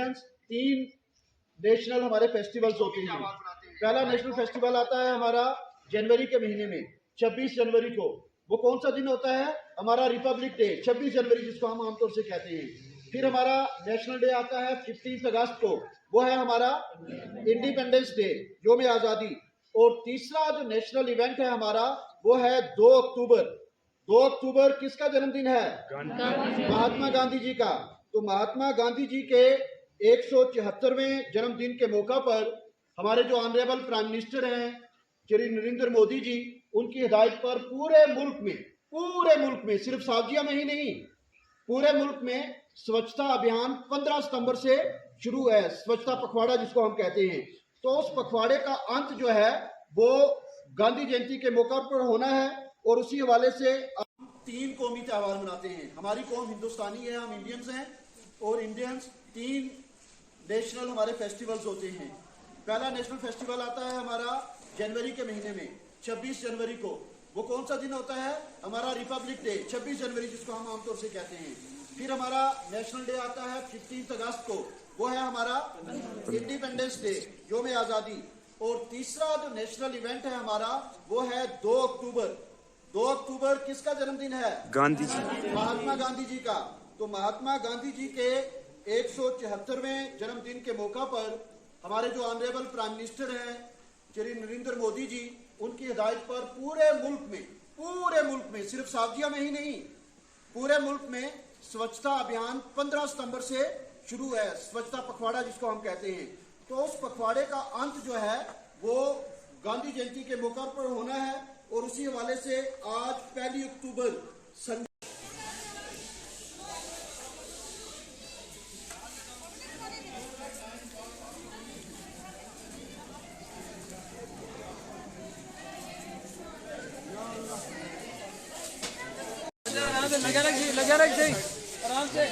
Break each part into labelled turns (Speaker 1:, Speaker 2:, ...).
Speaker 1: Indians 3 national हमारे festivals होते हैं। पहला नेशनल फेस्टिवल आता है हमारा जनवरी के महीने में 26 जनवरी को। वो कौन सा दिन होता है? हमारा रिपब्लिक डे, 26 जनवरी जिसको हम आमतौर से कहते हैं। फिर हमारा नेशनल डे आता है 15 अगस्त को, वो है हमारा इंडिपेंडेंस डे, योम आज़ादी। और तीसरा जो नेशनल इवेंट है हमारा वो है 2 अक्टूबर। 2 अक्टूबर किसका जन्मदिन है? महात्मा गांधी जी का। तो महात्मा गांधी जी के 174वें जन्मदिन के मौका पर हमारे जो ऑनरेबल प्राइम मिनिस्टर हैं श्री नरेंद्र मोदी जी, उनकी हिदायत पर पूरे मुल्क में सिर्फ सावजिया में ही नहीं, पूरे मुल्क में स्वच्छता अभियान 15 सितंबर से शुरू है, स्वच्छता पखवाड़ा जिसको हम कहते हैं। तो उस पखवाड़े का अंत जो है वो गांधी जयंती के मौका पर होना है और उसी हवाले से हम 3 कौमी त्यौहार मनाते हैं। हमारी कौम हिंदुस्तानी है, हम इंडियंस हैं और इंडियंस 3 नेशनल हमारे फेस्टिवल्स होते हैं। पहला नेशनल फेस्टिवल आता है हमारा जनवरी के महीने में 26 जनवरी को। वो कौन सा दिन होता है? हमारा रिपब्लिक डे, 26 जनवरी जिसको हम आमतौर से कहते हैं। फिर हमारा नेशनल डे आता है 15 अगस्त को, वो है हमारा इंडिपेंडेंस डे, योम आज़ादी। और तीसरा जो नेशनल इवेंट है हमारा वो है 2 अक्टूबर। 2 अक्टूबर किसका जन्मदिन है?
Speaker 2: गांधी जी,
Speaker 1: महात्मा गांधी जी का। तो महात्मा गांधी जी के 174वें जन्मदिन के मौका पर हमारे जो ऑनरेबल प्राइम मिनिस्टर हैं श्री नरेंद्र मोदी जी, उनकी हिदायत पर पूरे मुल्क में सिर्फ सावजिया में ही नहीं, पूरे मुल्क में स्वच्छता अभियान 15 सितंबर से शुरू है, स्वच्छता पखवाड़ा जिसको हम कहते हैं। तो उस पखवाड़े का अंत जो है वो गांधी जयंती के मौका पर होना है और उसी हवाले से आज 1 अक्टूबर
Speaker 3: लगा रख दे आराम से।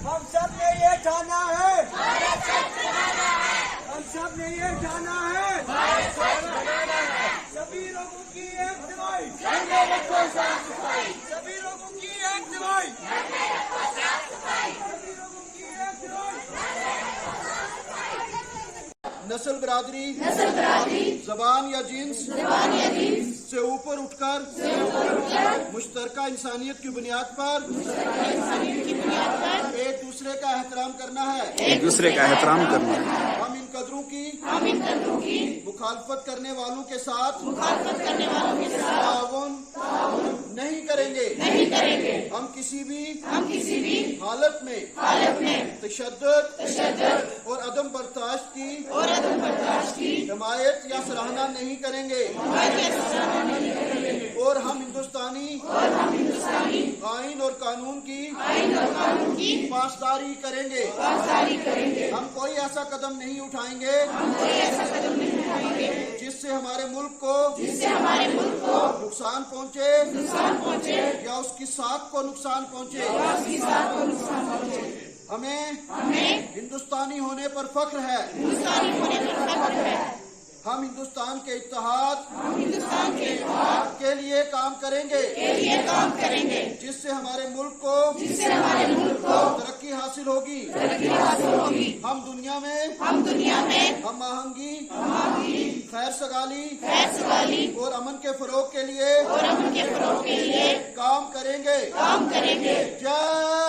Speaker 3: हम सब ने ये ठाना है, हम सब ने ये ठाना है, सभी लोगों की एक दवाई, सभी लोगों की एक दवाई, सभी लोगों की एक दवाई।
Speaker 1: नस्ल बरादरी, जबान या जिन्स से ऊपर उठकर मुश्तरका इंसानियत की बुनियाद पर एक दूसरे का एहतराम करना है, हम इन कदरों की मुखालफत करने वालों के साथ ताउन नहीं करेंगे। हम किसी भी हालत में तशद्दुद और अदम बर्दाश्त की हिमायत या सराहना नहीं करेंगे और हम हिंदुस्तानी आइन और कानून की पासदारी करेंगे। हम कोई ऐसा कदम नहीं उठाएंगे जिससे हमारे मुल्क को नुकसान पहुंचे या उसकी साख को नुकसान पहुंचे। हमें हिंदुस्तानी होने पर फख्र है। हम हिंदुस्तान के इत्तेहाद के लिए काम करेंगे जिससे हमारे मुल्क को तरक्की हासिल होगी। हम दुनिया में हम आहंगी, खैर सगाली और अमन के फरोग के लिए काम करेंगे। जय